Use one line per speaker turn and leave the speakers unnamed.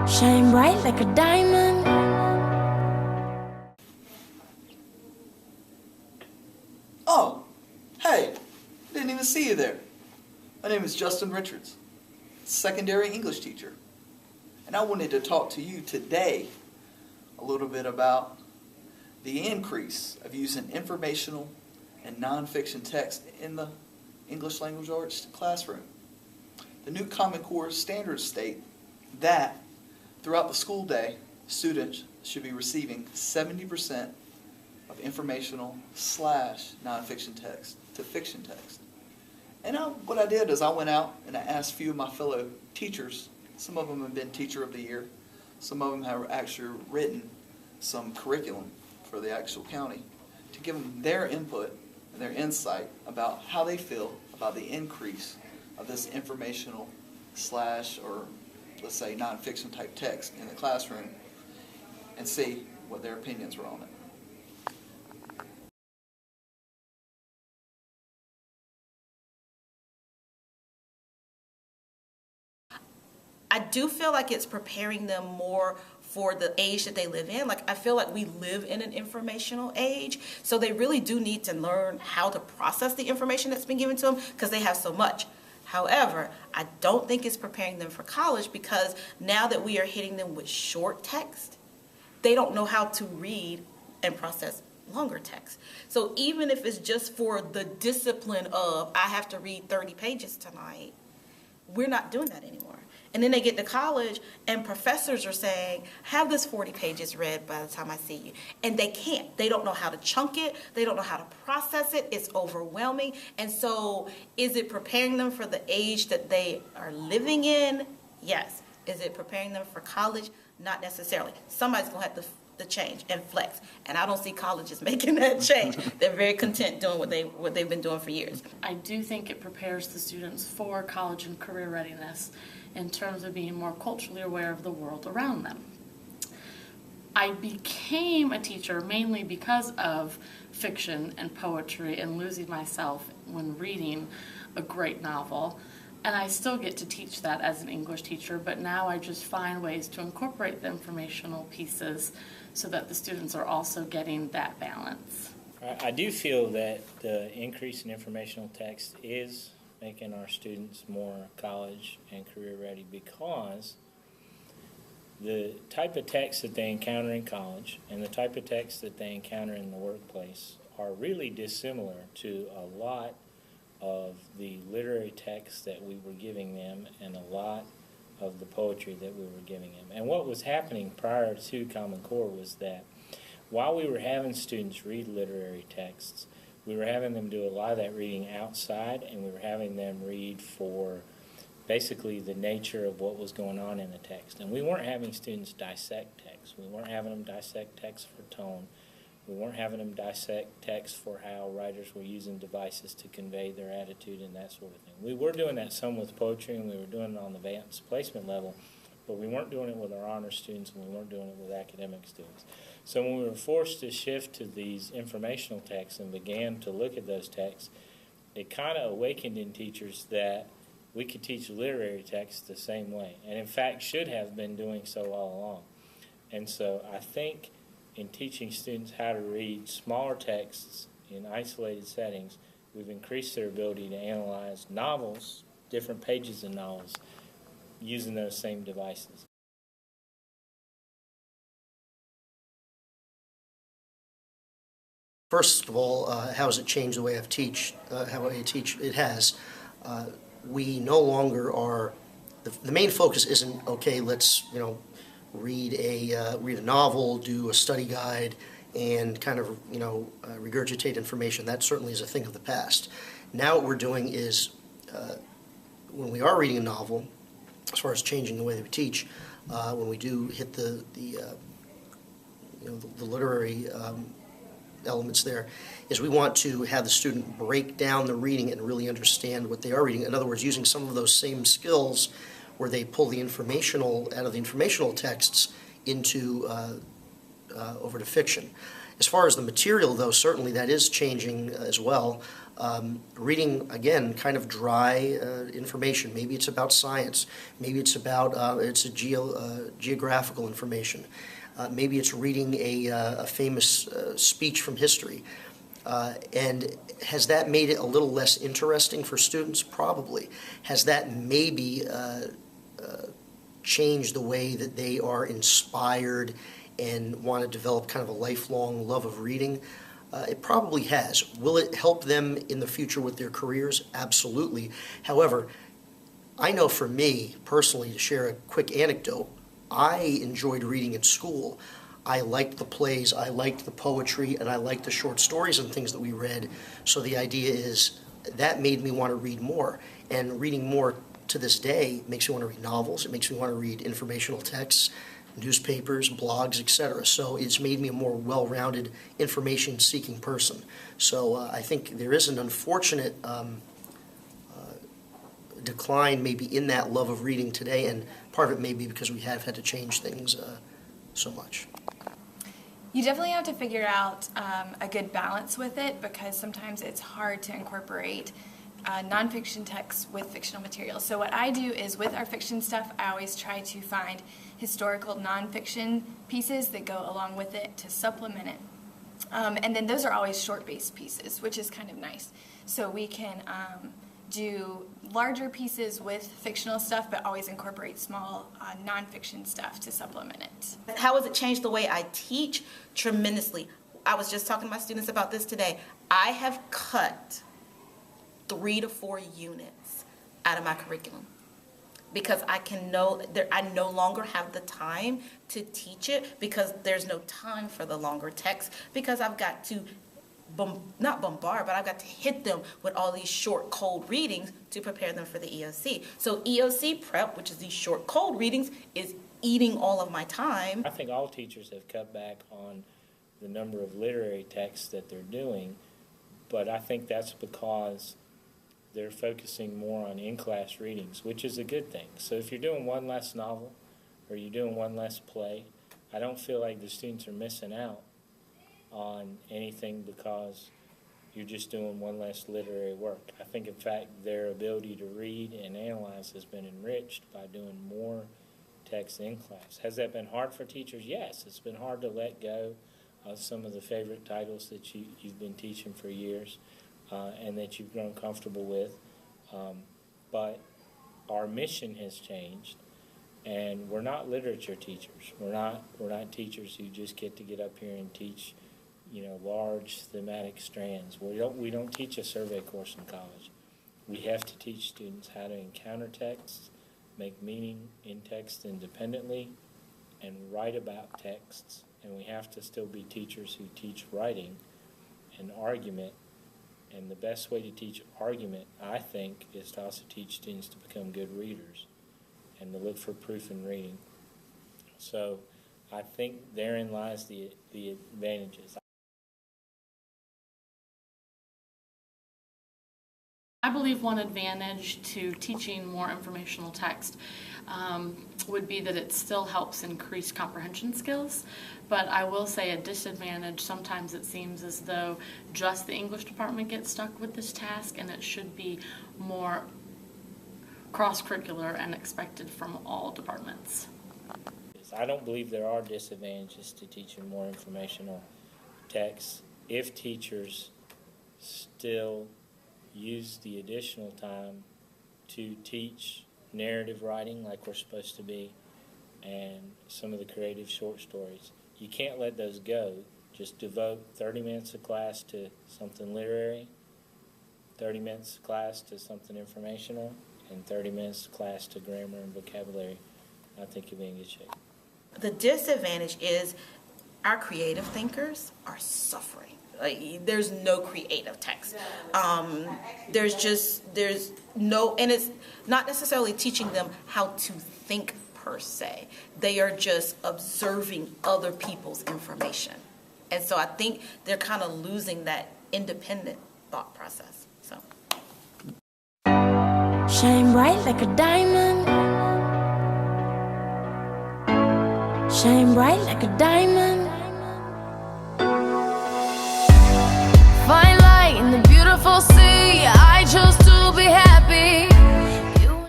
Shine bright like a diamond.
Oh, hey, didn't even see you there. My name is Justin Richards, secondary English teacher. And I wanted to talk to you today a little bit about the increase of using informational and nonfiction text in the English language arts classroom. The new Common Core standards state that throughout the school day, students should be receiving 70% of informational / nonfiction text to fiction text. And what I did is I went out and I asked a few of my fellow teachers. Some of them have been Teacher of the Year. Some of them have actually written some curriculum for the actual county to give them their input and their insight about how they feel about the increase of this informational / or let's say nonfiction type text in the classroom, and see what their opinions were on it.
I do feel like it's preparing them more for the age that they live in. Like, I feel like we live in an informational age, so they really do need to learn how to process the information that's been given to them because they have so much. However, I don't think it's preparing them for college because now that we are hitting them with short text, they don't know how to read and process longer text. So even if it's just for the discipline of, I have to read 30 pages tonight, we're not doing that anymore. And then they get to college and professors are saying, have this 40 pages read by the time I see you. And they can't. They don't know how to chunk it. They don't know how to process it. It's overwhelming. And so is it preparing them for the age that they are living in? Yes. Is it preparing them for college? Not necessarily. Somebody's going to have to change and flex. And I don't see colleges making that change. They're very content doing what they've been doing for years.
I do think it prepares the students for college and career readiness in terms of being more culturally aware of the world around them. I became a teacher mainly because of fiction and poetry and losing myself when reading a great novel. And I still get to teach that as an English teacher, but now I just find ways to incorporate the informational pieces so that the students are also getting that balance.
I do feel that the increase in informational text is making our students more college and career ready because the type of text that they encounter in college and the type of text that they encounter in the workplace are really dissimilar to a lot of the literary texts that we were giving them and a lot of the poetry that we were giving them. And what was happening prior to Common Core was that while we were having students read literary texts, we were having them do a lot of that reading outside, and we were having them read for basically the nature of what was going on in the text. And we weren't having students dissect text. We weren't having them dissect text for tone. We weren't having them dissect text for how writers were using devices to convey their attitude and that sort of thing. We were doing that some with poetry, and we were doing it on the advanced placement level, but we weren't doing it with our honor students, and we weren't doing it with academic students. So when we were forced to shift to these informational texts and began to look at those texts, it kind of awakened in teachers that we could teach literary texts the same way, and in fact should have been doing so all along. And so I think in teaching students how to read smaller texts in isolated settings, we've increased their ability to analyze novels, different pages of novels, using those same devices.
First of all, how has it changed the way how I teach? It has. We no longer are, the main focus isn't, okay, let's, read a novel, do a study guide, and kind of, regurgitate information. That certainly is a thing of the past. Now what we're doing is, when we are reading a novel, as far as changing the way that we teach, when we do hit the literary elements there, is we want to have the student break down the reading and really understand what they are reading. In other words, using some of those same skills where they pull the informational out of the informational texts into over to fiction. As far as the material, though, certainly that is changing as well. Reading, again, kind of dry information. Maybe it's about science. Maybe it's about geographical information. Maybe it's reading a famous speech from history. And has that made it a little less interesting for students? Probably. Has that maybe changed the way that they are inspired and want to develop kind of a lifelong love of reading? It probably has. Will it help them in the future with their careers? Absolutely. However, I know for me, personally, to share a quick anecdote, I enjoyed reading in school. I liked the plays, I liked the poetry, and I liked the short stories and things that we read. So the idea is that made me want to read more. And reading more to this day makes me want to read novels, it makes me want to read informational texts, newspapers, blogs, etc. So it's made me a more well-rounded, information-seeking person. So I think there is an unfortunate decline maybe in that love of reading today, and part of it may be because we have had to change things so much.
You definitely have to figure out a good balance with it, because sometimes it's hard to incorporate nonfiction texts with fictional material. So what I do is, with our fiction stuff, I always try to find historical nonfiction pieces that go along with it to supplement it. And then those are always short-based pieces, which is kind of nice. So we can do larger pieces with fictional stuff, but always incorporate small nonfiction stuff to supplement it.
How has it changed the way I teach? Tremendously. I was just talking to my students about this today. I have cut 3 to 4 units out of my curriculum because I no longer have the time to teach it, because there's no time for the longer text, because I've got to not bombard, but I've got to hit them with all these short, cold readings to prepare them for the EOC. So EOC prep, which is these short, cold readings, is eating all of my time.
I think all teachers have cut back on the number of literary texts that they're doing, but I think that's because they're focusing more on in-class readings, which is a good thing. So if you're doing one less novel or you're doing one less play, I don't feel like the students are missing out on anything because you're just doing one less literary work. I think, in fact, their ability to read and analyze has been enriched by doing more text in class. Has that been hard for teachers? Yes, it's been hard to let go of some of the favorite titles that you've been teaching for years and that you've grown comfortable with. But our mission has changed, and we're not literature teachers. We're not teachers who just get up here and teach, large thematic strands. We don't teach a survey course in college. We have to teach students how to encounter texts, make meaning in text independently, and write about texts. And we have to still be teachers who teach writing and argument. And the best way to teach argument, I think, is to also teach students to become good readers and to look for proof in reading. So I think therein lies the advantages.
I believe one advantage to teaching more informational text would be that it still helps increase comprehension skills, but I will say a disadvantage, sometimes it seems as though just the English department gets stuck with this task, and it should be more cross-curricular and expected from all departments.
I don't believe there are disadvantages to teaching more informational texts if teachers still use the additional time to teach narrative writing like we're supposed to be and some of the creative short stories. You can't let those go. Just devote 30 minutes of class to something literary, 30 minutes of class to something informational, and 30 minutes of class to grammar and vocabulary. I think you'll be in good shape.
The disadvantage is our creative thinkers are suffering. Like, there's no creative text. There's no, and it's not necessarily teaching them how to think per se. They are just observing other people's information. And so I think they're kind of losing that independent thought process. So.
Shine bright like a diamond. Shine bright like a diamond.
Fine light in the beautiful city.